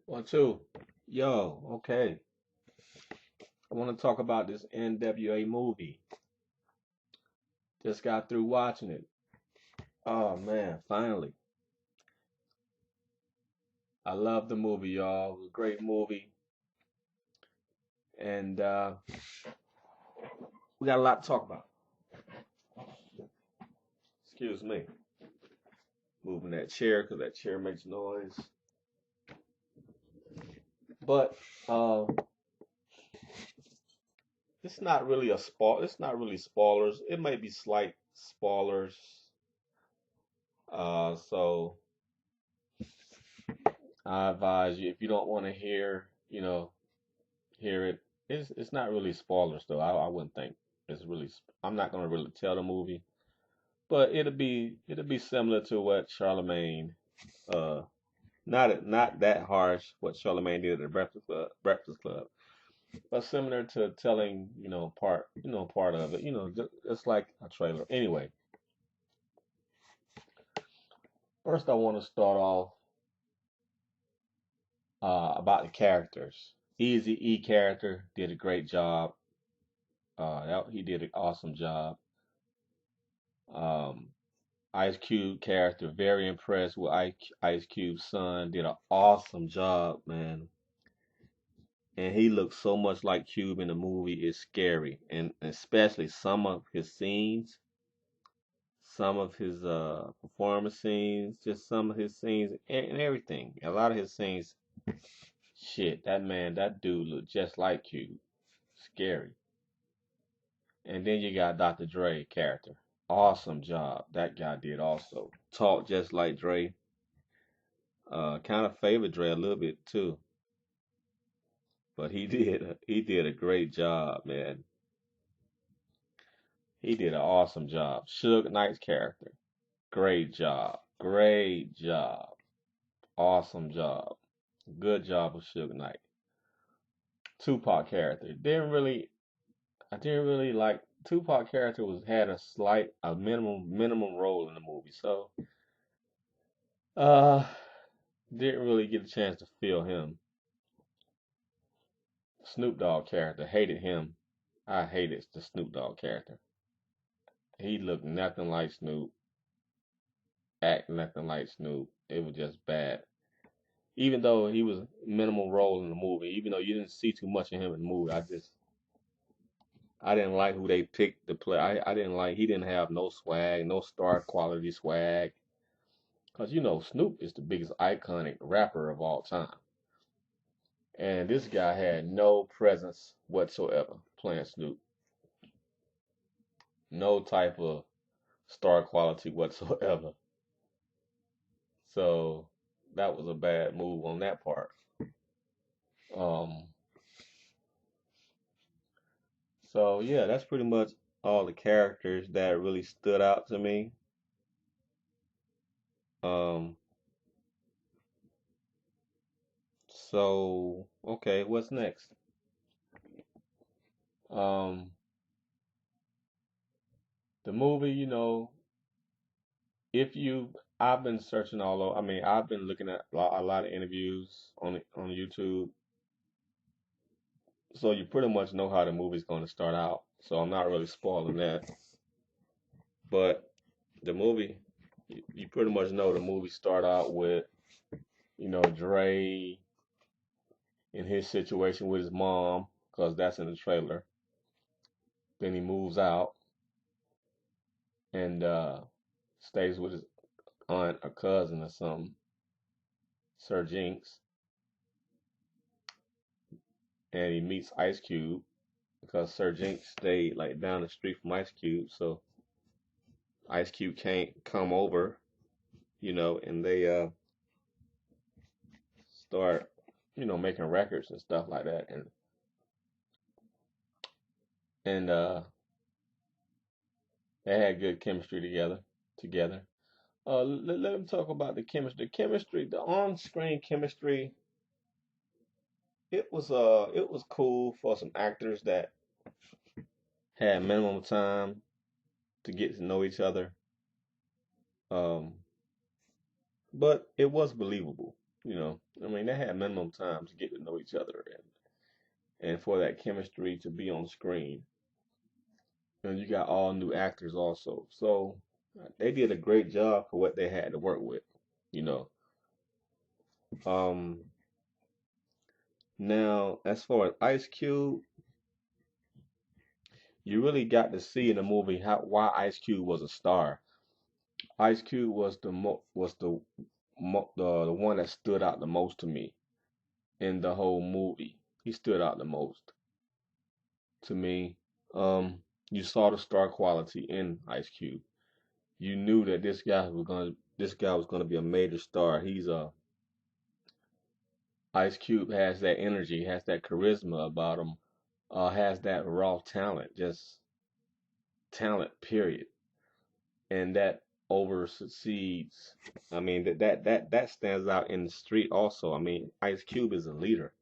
One, two. Yo, okay. I want to talk about this NWA movie. Just got through watching it. Oh man, finally. I love the movie, y'all. It was a great movie. And we got a lot to talk about. Excuse me. Moving that chair because that chair makes noise. But it's not really a spoil. It's not really spoilers. It may be slight spoilers. So I advise you if you don't want to hear, hear it. It's not really spoilers though. I wouldn't think it's really. I'm not gonna really tell the movie, but it'll be similar to what Charlemagne. Not that harsh what Charlemagne did at the Breakfast Club, but similar to telling part of it. Just like a trailer. Anyway, first I want to start off about the characters. Easy E character did a great job. He did an awesome job. Um, Ice Cube character, very impressed with Ice Cube's son. Did an awesome job, man. And he looks so much like Cube in the movie. It's scary, and especially some of his scenes, some of his performance scenes, just some of his scenes and everything. A lot of his scenes, shit, that dude looked just like Cube. Scary. And then you got Dr. Dre character. Awesome job. That guy did also. Talk just like Dre. Kind of favored Dre a little bit too, but he did a great job, man. He did an awesome job. Suge Knight's character, great job, great job, awesome job, good job with Suge Knight. Tupac character I didn't really like Tupac character was had a minimum role in the movie, so uh didn't really get a chance to feel him. Snoop Dogg character, hated him. I hated the Snoop Dogg character. He looked nothing like Snoop, act nothing like Snoop. It was just bad. Even though he was minimal role in the movie, even though you didn't see too much of him in the movie, I didn't like who they picked to play. I didn't like he didn't have no swag, no star quality swag. Cause Snoop is the biggest iconic rapper of all time, and this guy had no presence whatsoever playing Snoop, no type of star quality whatsoever. So that was a bad move on that part. Um, so yeah, that's pretty much all the characters that really stood out to me. Um, so okay, what's next? Um, the movie, if you, I've been searching all over. I mean, I've been looking at a lot of interviews on YouTube, so you pretty much know how the movie's going to start out. So I'm not really spoiling that. But the movie, you pretty much know the movie start out with Dre in his situation with his mom, because that's in the trailer. Then he moves out and stays with his aunt or cousin or something, Sir Jinx, and he meets Ice Cube because Sir Jinx stayed like down the street from Ice Cube, so Ice Cube can't come over, and they start, making records and stuff like that, and they had good chemistry together. Let me talk about the chemistry. The on-screen chemistry it was cool for some actors that had minimum time to get to know each other. Um, but it was believable, you know. I mean, they had minimum time to get to know each other and for that chemistry to be on screen. And you got all new actors also. So they did a great job for what they had to work with, you know. Um, Now, as far as Ice Cube, you really got to see in the movie how why Ice Cube was a star. Ice Cube was the one that stood out the most to me in the whole movie. He stood out the most to me. You saw the star quality in Ice Cube. You knew that this guy was gonna be a major star. He's a Ice Cube has that energy, has that charisma about him, has that raw talent, just talent, period. And that over succeeds. I mean that stands out in the street also. I mean, Ice Cube is a leader.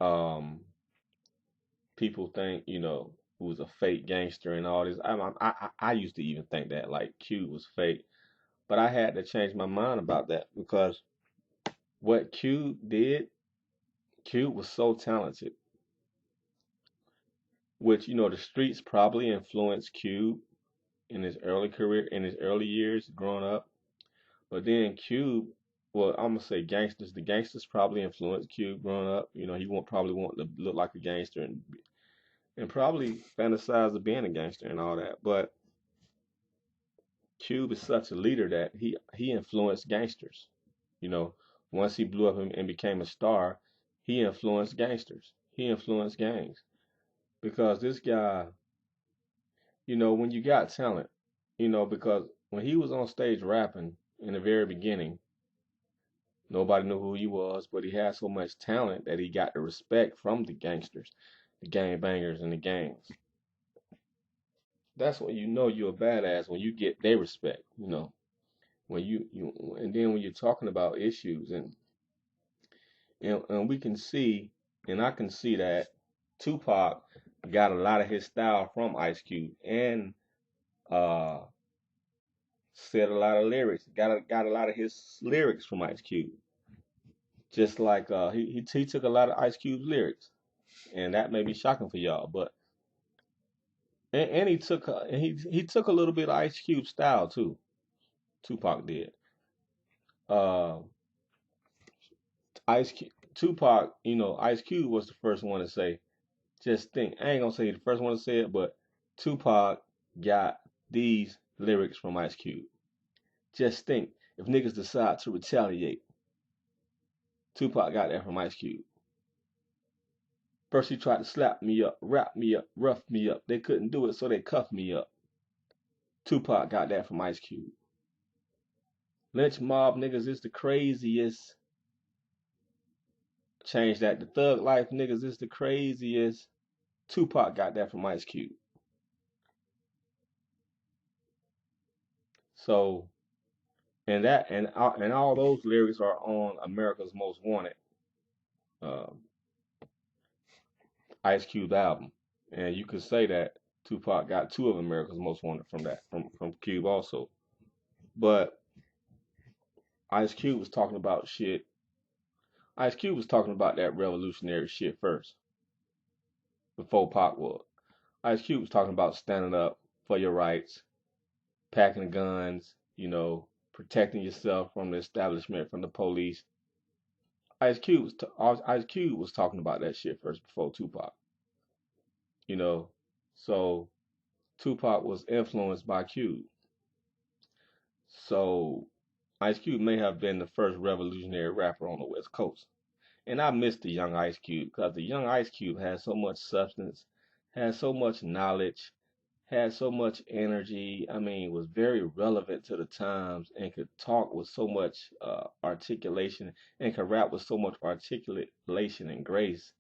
Um, People think who's a fake gangster and all this. I used to even think that like Cube was fake, but I had to change my mind about that because what Cube did, Cube was so talented, which the streets probably influenced Cube in his early career, in his early years growing up. But then Cube, well, I'm gonna say gangsters. The gangsters probably influenced Cube growing up. He won't probably want to look like a gangster and probably fantasize of being a gangster and all that. But Cube is such a leader that he influenced gangsters. You know, Once he blew up and became a star, he influenced gangsters. He influenced gangs because this guy, when you got talent, because when he was on stage rapping in the very beginning, nobody knew who he was, but he had so much talent that he got the respect from the gangsters, the gang bangers, and the gangs. That's when you know you're a badass when you get their respect. When and then when you're talking about issues and we can see, and I can see that Tupac got a lot of his style from Ice Cube and uh said a lot of lyrics. Got a lot of his lyrics from Ice Cube. Just like he took a lot of Ice Cube's lyrics, and that may be shocking for y'all, but and he took a little bit of Ice Cube style too. Tupac did. Uh, Tupac, Ice Cube was the first one to say, "Just think." I ain't gonna say the first one to say it, but Tupac got these lyrics from Ice Cube. Just think if niggas decide to retaliate. Tupac got that from Ice Cube. First he tried to slap me up, wrap me up, rough me up. They couldn't do it, so they cuffed me up. Tupac got that from Ice Cube. Lynch mob niggas is the craziest. Change that to thug life niggas is the craziest. Tupac got that from Ice Cube. So, and all those lyrics are on America's Most Wanted, uh, Ice Cube album, and you could say that Tupac got two of America's Most Wanted from that from Cube also. But Ice Cube was talking about shit. Ice Cube was talking about that revolutionary shit first, before Pac was. Ice Cube was talking about standing up for your rights, packing guns, protecting yourself from the establishment, from the police. Ice Cube was talking about that shit first before Tupac. You know, so Tupac was influenced by Cube. So Ice Cube may have been the first revolutionary rapper on the West Coast. And I miss the young Ice Cube because the young Ice Cube had so much substance, had so much knowledge, had so much energy. I mean, was very relevant to the times and could talk with so much articulation and could rap with so much articulation and grace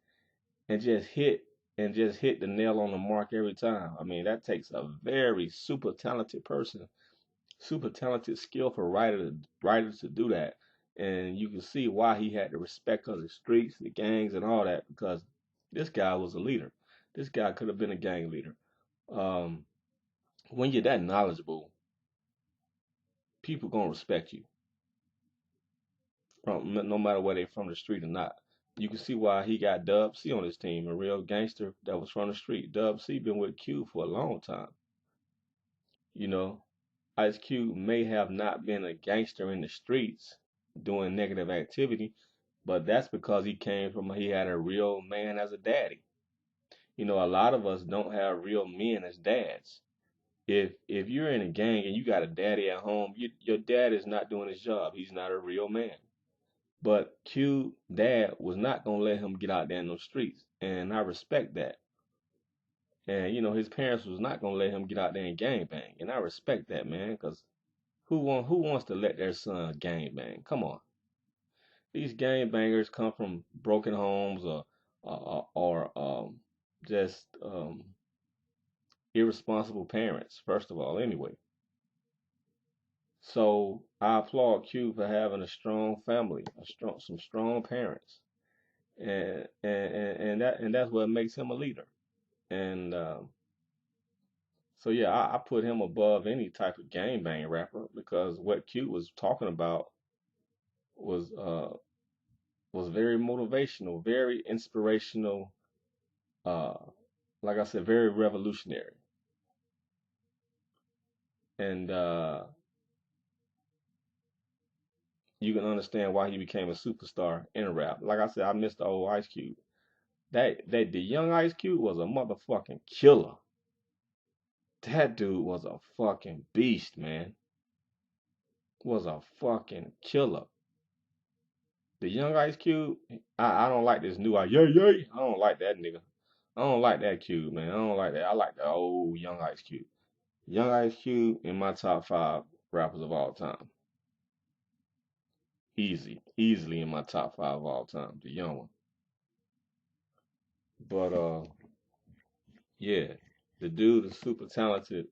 and just hit the nail on the mark every time. I mean, that takes a very super talented person, super talented, skillful writer to do that. And you can see why he had the respect of the streets, the gangs, and all that, because this guy was a leader. This guy could have been a gang leader. Um, when you're that knowledgeable, people gonna respect you from no matter where they from the street or not. You can see why he got Dub C on his team, a real gangster that was from the street. Dub C been with Q for a long time. You know, Ice Cube may have not been a gangster in the streets doing negative activity, but that's because he had a real man as a daddy. You know, a lot of us don't have real men as dads. If you're in a gang and you got a daddy at home, your dad is not doing his job. He's not a real man. But Q dad was not gonna let him get out there in those streets, and I respect that. And his parents was not gonna let him get out there and gang bang, and I respect that, man. Cause who wants to let their son gang bang? Come on, these gang bangers come from broken homes or just irresponsible parents. First of all, anyway. So I applaud Q for having a strong family, some strong parents, and that's what makes him a leader. And so yeah, I put him above any type of gang bang rapper because what Q was talking about was uh was very motivational, very inspirational, uh like I said, very revolutionary. And you can understand why he became a superstar in rap. Like I said, I missed the old Ice Cube. That the young Ice Cube was a motherfucking killer. That dude was a fucking beast, man. Was a fucking killer. The young Ice Cube, I don't like this new yeah, yeah. I don't like that nigga. I don't like that Cube, man. I don't like that. I like the old young Ice Cube. Young Ice Cube in my top five rappers of all time. Easily in my top five of all time. The young one. But yeah, the dude is super talented,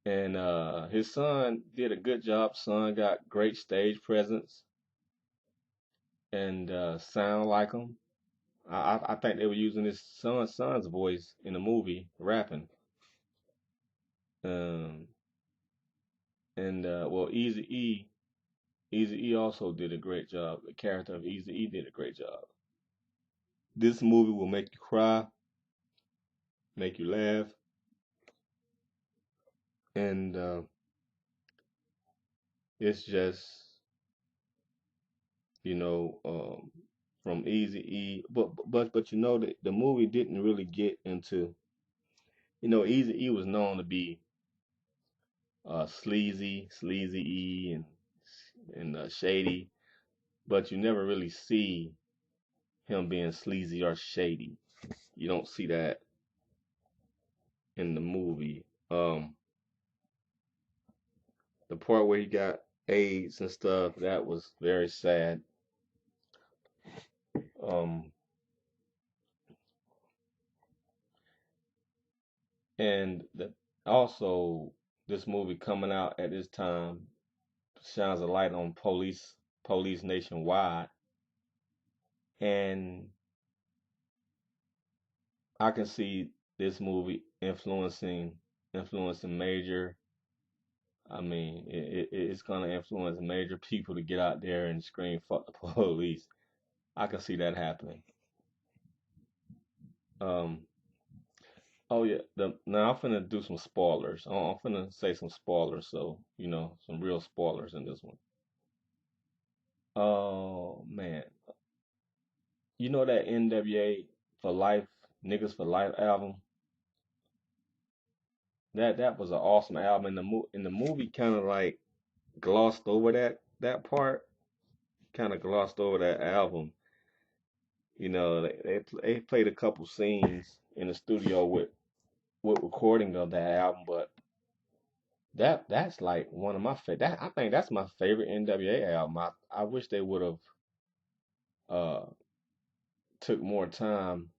and his son did a good job. Son got great stage presence and sound like him. I think they were using his son's voice in the movie rapping. Um, and well, Easy E also did a great job. The character of Easy E did a great job. This movie will make you cry, make you laugh, and it's just you know um, from Easy E. But the movie didn't really get into Easy E was known to be sleazy E and shady, but you never really see him being sleazy or shady. You don't see that in the movie. The part where he got AIDS and stuff, that was very sad. Um, and also this movie coming out at this time shines a light on police nationwide, and I can see this movie influencing major. I mean, it's gonna influence major people to get out there and scream "fuck the police." I can see that happening. Um, oh yeah, now I'm finna do some spoilers. I'm finna say some spoilers, so some real spoilers in this one. Oh man, you know that NWA for life, niggas for life album. That was an awesome album. In the movie, kind of like glossed over that part. Kind of glossed over that album. They played a couple scenes in the studio with recording of that album, but that's like one of my favorite. I think that's my favorite NWA album. I wish they would have uh took more time